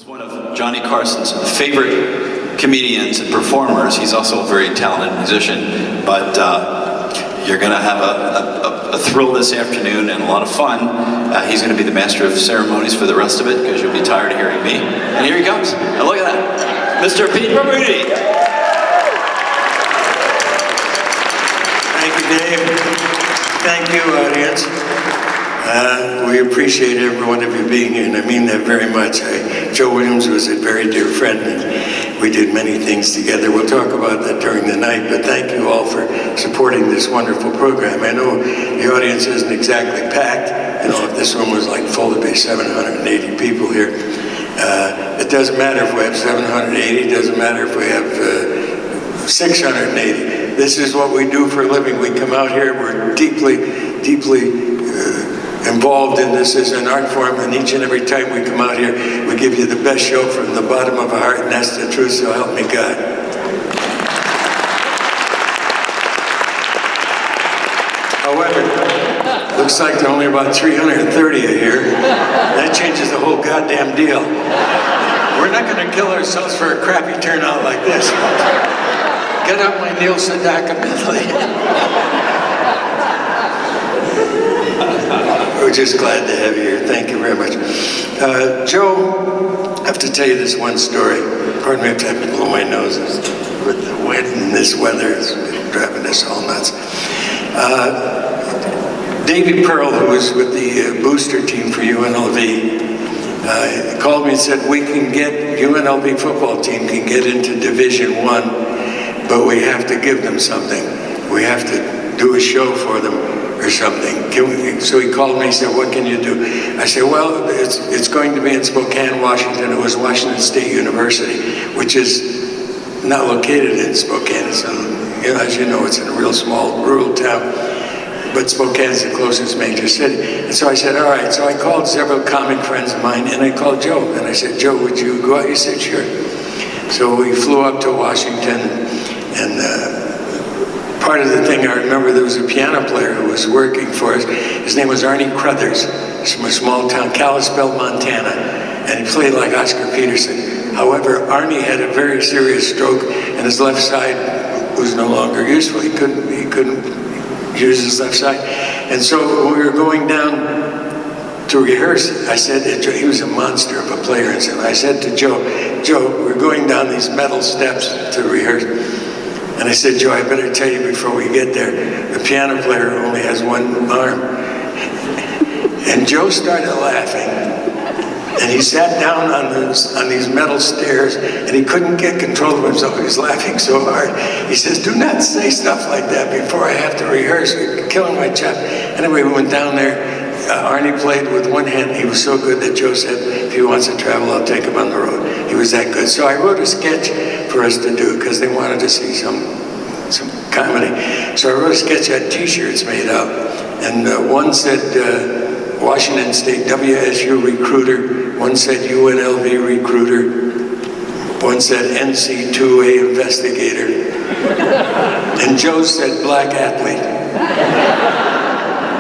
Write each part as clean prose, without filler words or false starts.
Was one of Johnny Carson's favorite comedians and performers. He's also a very talented musician, but you're going to have a thrill this afternoon and a lot of fun. He's going to be the master of ceremonies for the rest of it because you'll be tired of hearing me. And here he comes. And look at that, Mr. Pete Barbutti. Thank you, Dave. Thank you, audience. We appreciate every one of you being here, and I mean that very much. Joe Williams was a very dear friend, and we did many things together. We'll talk about that during the night, but thank you all for supporting this wonderful program. I know the audience isn't exactly packed. You know, if this room was like full, there'd be 780 people here. It doesn't matter if we have 780, it doesn't matter if we have 680. This is what we do for a living. We come out here, we're deeply involved in this as an art form, and each and every time we come out here, we give you the best show from the bottom of our heart, and that's the truth, so help me God. However, looks like there are only about 330 here. That changes the whole goddamn deal. We're not going to kill ourselves for a crappy turnout like this. Get up my Neil Sedaka medley. We're just glad to have you here. Thank you very much. Joe, I have to tell you this one story. Pardon me if I have to blow my nose with the wind and this weather. It's driving us all nuts. Davey Pearl, who was with the booster team for UNLV, called me and said, we can get, UNLV football team can get into Division I, but we have to give them something. We have to do a show for them or something. So he called me and said, what can you do? I said, well, it's going to be in Spokane, Washington. It was Washington State University, which is not located in Spokane. It's as you know, it's in a real small rural town, but Spokane's the closest major city. And so I said, all right. So I called several comic friends of mine, and I called Joe, and I said, Joe, would you go out? He said, sure. So we flew up to Washington, and part of the thing I remember, there was a piano player who was working for us. His name was Arnie Crothers. He's from a small town, Kalispell, Montana, and he played like Oscar Peterson. However, Arnie had a very serious stroke, and his left side was no longer useful. He couldn't use his left side. And so when we were going down to rehearse, I said to Joe, he was a monster of a player, and so I said to Joe, we're going down these metal steps to rehearse. And I said, Joe, I better tell you before we get there, the piano player only has one arm. And Joe started laughing. And he sat down on these metal stairs, and he couldn't get control of himself. He was laughing so hard. He says, do not say stuff like that before I have to rehearse. You're killing my chest. Anyway, we went down there. Arnie played with one hand. He was so good that Joe said, if he wants to travel, I'll take him on the road. He was that good. So I wrote a sketch for us to do because they wanted to see some comedy. So I wrote a sketch, had t-shirts made up. And one said Washington State WSU recruiter. One said UNLV recruiter. One said NC2A investigator. And Joe said black athlete.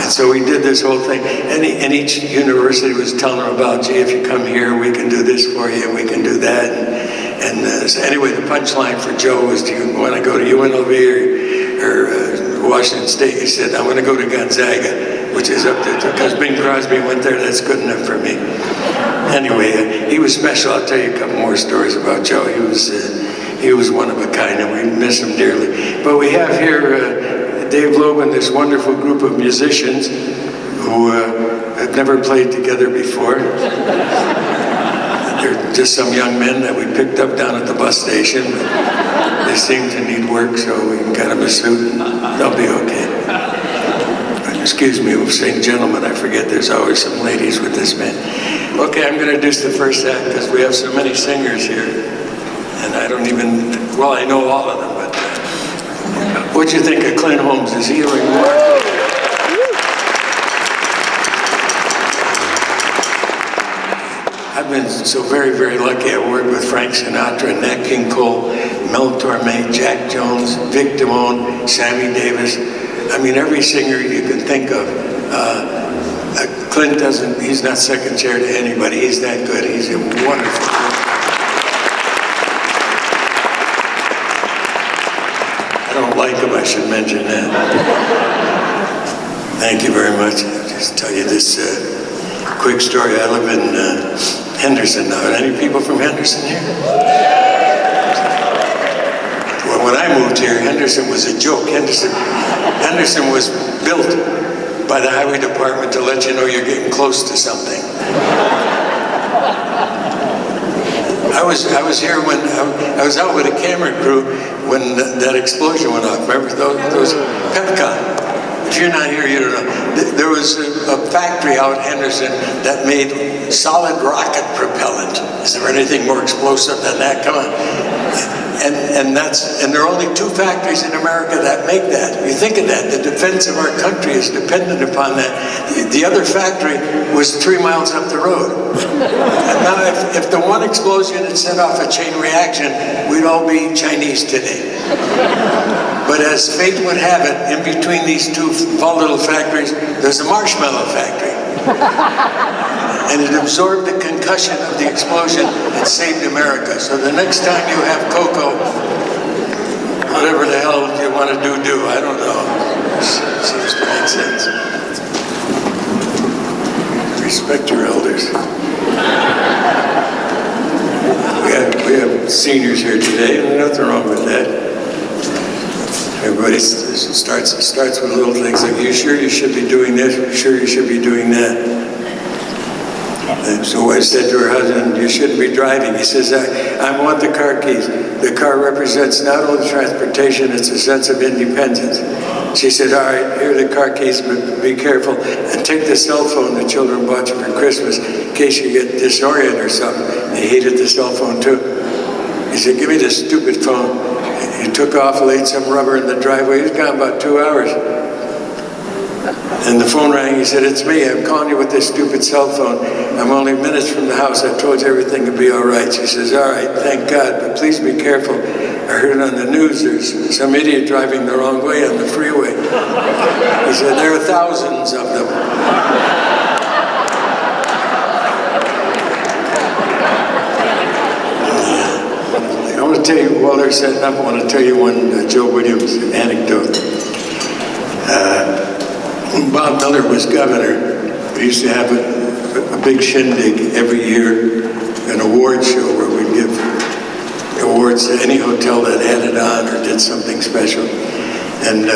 And so we did this whole thing, and each university was telling them about, gee, if you come here, we can do this for you, and we can do that. And so anyway, the punchline for Joe was, do you want to go to UNLV or Washington State? He said, I'm going to go to Gonzaga, which is up there, because Bing Crosby went there, that's good enough for me. Anyway, he was special. I'll tell you a couple more stories about Joe. He was one of a kind, and we miss him dearly. But we have here Dave Loeb and this wonderful group of musicians who have never played together before. They're just some young men that we picked up down at the bus station. They seem to need work, so we got them a suit, and they'll be okay. Excuse me, we're saying gentlemen, I forget there's always some ladies with this band. Okay, I'm going to introduce the first act because we have so many singers here. And I don't even, well, I know all of them, but what'd you think of Clint Holmes? Is he a remarkable? I've been so very, very lucky. I worked with Frank Sinatra, Nat King Cole, Mel Torme, Jack Jones, Vic Damone, Sammy Davis. I mean, every singer you can think of. Clint he's not second chair to anybody. He's that good. He's a wonderful like him, I should mention that. Thank you very much. I'll just tell you this quick story. I live in Henderson now. Any people from Henderson here? Well, when I moved here, Henderson was a joke. Henderson was built by the highway department to let you know you're getting close to something. I was here when I was out with a camera crew when that explosion went off. Remember those Pepcon? If you're not here, you don't know. There was a factory out in Henderson that made solid rocket propellant. Is there anything more explosive than that? Come on. And there are only 2 factories in America that make that. You think of that, the defense of our country is dependent upon that. The other factory was 3 miles up the road. Now, if the one explosion had set off a chain reaction, we'd all be Chinese today. But as fate would have it, in between these 2 volatile factories, there's a marshmallow factory. And it absorbed the concussion of the explosion and saved America. So the next time you have cocoa, whatever the hell you want to do. I don't know. Seems to make sense. Respect your elders. We have seniors here today, and there's nothing wrong with that. Everybody starts with little things like, you sure you should be doing this? You sure you should be doing that? And so I said to her husband, you shouldn't be driving. He says, I want the car keys. The car represents not only transportation, it's a sense of independence. She said, all right, here are the car keys, but be careful. And take the cell phone the children bought you for Christmas in case you get disoriented or something. He hated the cell phone too. He said, give me this stupid phone. He took off, laid some rubber in the driveway. He was gone about 2 hours. And the phone rang. He said, it's me. I'm calling you with this stupid cell phone. I'm only minutes from the house. I told you everything would be all right. She says, all right, thank God, but please be careful. I heard on the news there's some idiot driving the wrong way on the freeway. He said, there are thousands of them. I want to tell you, while they're setting up, I want to tell you one Joe Williams anecdote. When Bob Miller was governor, we used to have a big shindig every year, an award show where we'd give awards to any hotel that had it on or did something special. And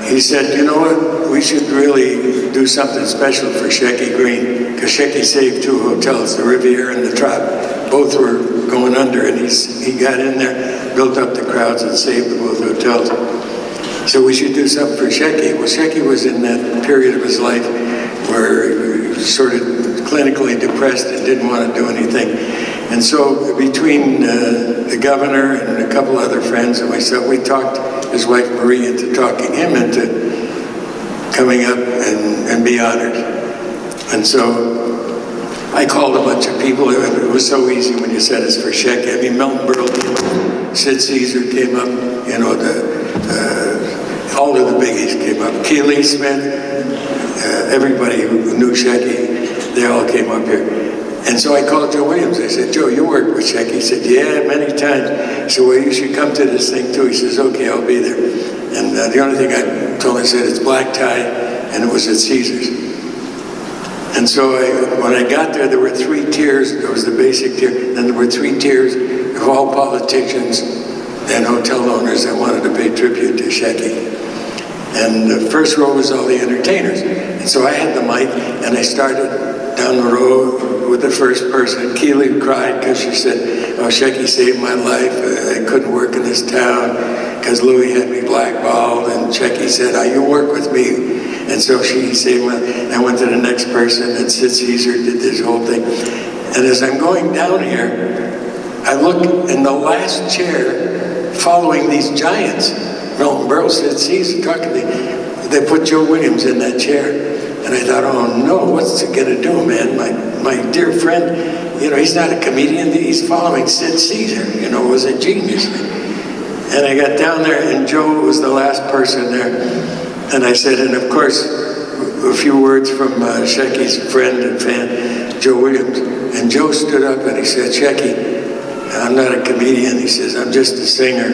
he said, you know what, we should really do something special for Shecky Green, because Shecky saved 2 hotels, the Riviera and the Trop. Both were going under, and he got in there, built up the crowds, and saved both hotels. So we should do something for Shecky. Well, Shecky was in that period of his life where he was sort of clinically depressed and didn't want to do anything. And so between the governor and a couple other friends and myself, we talked his wife Marie into talking him into coming up and be honored. And so I called a bunch of people. It was so easy when you said it's for Shecky. I mean, Milton Berle came up, Sid Caesar came up, you know, all of the biggies came up. Keely Smith, everybody who knew Shecky, they all came up here. And so I called Joe Williams. I said, Joe, you worked with Shecky? He said, yeah, many times. I said, well, you should come to this thing too. He says, okay, I'll be there. And the only thing I told him, I said, it's black tie, and it was at Caesars. And so when I got there were 3 tiers. There was the basic tier. Then there were 3 tiers of all politicians and hotel owners that wanted to pay tribute to Shecky. And the first row was all the entertainers. And so I had the mic, and I started down the row with the first person. Keely cried because she said, oh, Shecky saved my life. I couldn't work in this town because Louis had me blackballed. And Shecky said, you work with me. And so she saved my life. I went to the next person, and Sid Caesar did this whole thing. And as I'm going down here, I look in the last chair following these giants. Milton Berle, Sid Caesar, talking to me. They put Joe Williams in that chair. And I thought, oh no, what's it gonna do, man? My dear friend, you know, he's not a comedian, he's following Sid Caesar, you know, was a genius. And I got down there, and Joe was the last person there. And I said, and of course, a few words from Shecky's friend and fan, Joe Williams. And Joe stood up and he said, Shecky, I'm not a comedian. He says, I'm just a singer.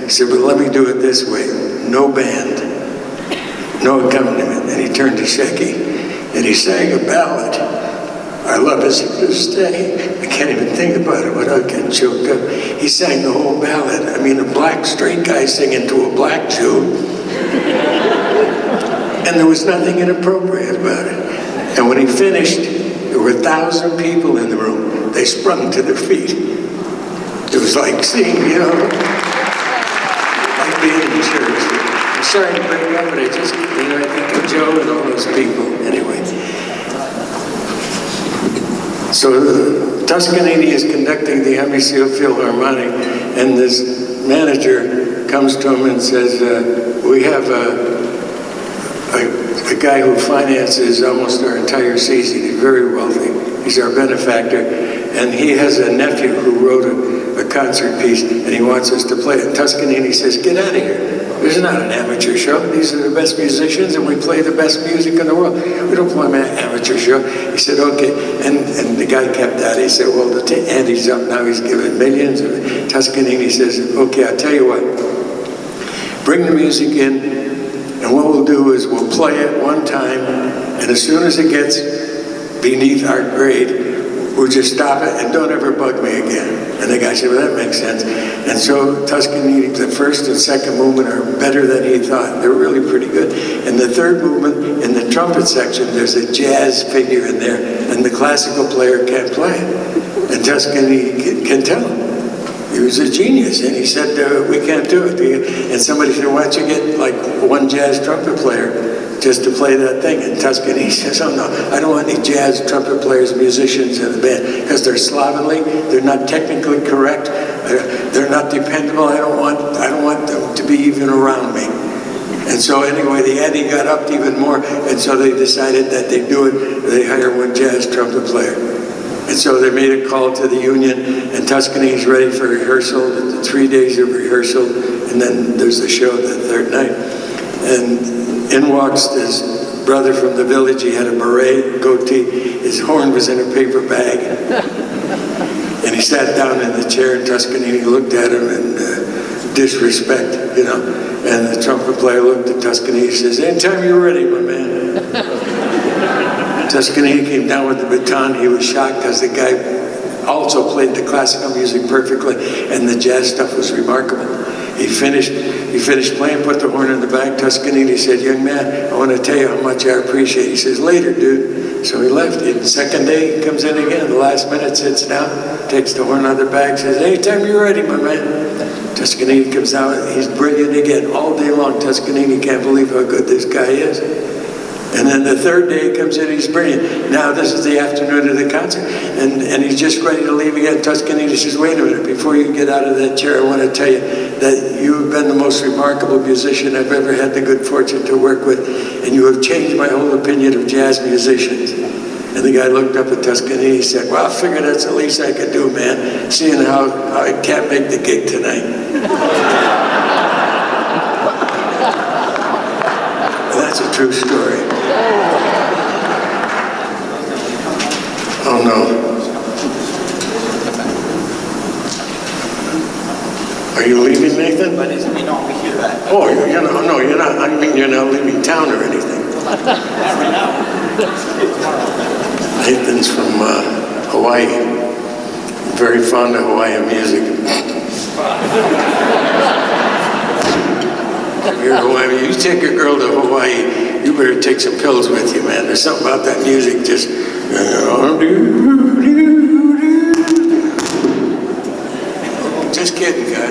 He said, but let me do it this way. no band, no accompaniment. And he turned to Shecky and he sang a ballad. I love his this day. I can't even think about it without getting choked up. He sang the whole ballad. I mean, a black straight guy singing to a black Jew. And there was nothing inappropriate about it. And when he finished, there were 1,000 people in the room. They sprung to their feet. It was like seeing, you know, like being in church. I'm sorry to bring it up, but I just, you know, I think of Joe and all those people. Anyway. So Toscanini is conducting the NBC Philharmonic, and this manager comes to him and says, we have a guy who finances almost our entire season. He's very wealthy. He's our benefactor, and he has a nephew who wrote a concert piece, and he wants us to play it. Toscanini says, get out of here. This is not an amateur show. These are the best musicians, and we play the best music in the world. We don't play an amateur show. He said, okay. And the guy kept that. He said, well, Andy's up now. He's given millions. Toscanini says, okay, I'll tell you what. Bring the music in, and what we'll do is we'll play it one time, and as soon as it gets beneath our grade, we'll just stop it and don't ever bug me again. And the guy said, well, that makes sense. And so Toscanini, the first and second movement are better than he thought. They're really pretty good. And the third movement, in the trumpet section, there's a jazz figure in there, and the classical player can't play it. And Toscanini can tell him. He was a genius, and he said, we can't do it. And somebody said, why don't you get like one jazz trumpet player just to play that thing? And Toscanini says, oh no, I don't want any jazz trumpet players, musicians in the band, because they're slovenly, they're not technically correct, they're not dependable. I don't want them to be even around me. And so anyway, the ante got upped even more, and so they decided that they'd do it. They hire one jazz trumpet player. And so they made a call to the union, and Toscanini's ready for rehearsal, 3 days of rehearsal, and then there's the show the third night. And in walks this brother from the village. He had a beret, goatee, his horn was in a paper bag. And he sat down in the chair, and Toscanini looked at him in disrespect, you know. And the trumpet player looked at Toscanini and says, anytime you're ready, my man. Toscanini came down with the baton. He was shocked because the guy also played the classical music perfectly, and the jazz stuff was remarkable. He finished playing, put the horn in the bag. Toscanini said, young man, I want to tell you how much I appreciate it. He says, later, dude. So he left. The second day, he comes in again. The last minute, sits down, takes the horn out of the bag, says, anytime you're ready, my man. Toscanini comes out. He's brilliant again. All day long, Toscanini can't believe how good this guy is. And then the third day he comes in, he's brilliant. Now this is the afternoon of the concert, and he's just ready to leave again. Toscanini says, wait a minute, before you get out of that chair, I want to tell you that you've been the most remarkable musician I've ever had the good fortune to work with, and you have changed my whole opinion of jazz musicians. And the guy looked up at Toscanini, he said, well, I figure that's the least I could do, man, seeing how I can't make the gig tonight. That's a true story. Oh no. Are you leaving, Nathan? Oh, you're not, no, you're not. I mean, you're not leaving town or anything. Nathan's from Hawaii. Very fond of Hawaiian music. You take a girl to Hawaii, you better take some pills with you, man. There's something about that music just... Just kidding, guy.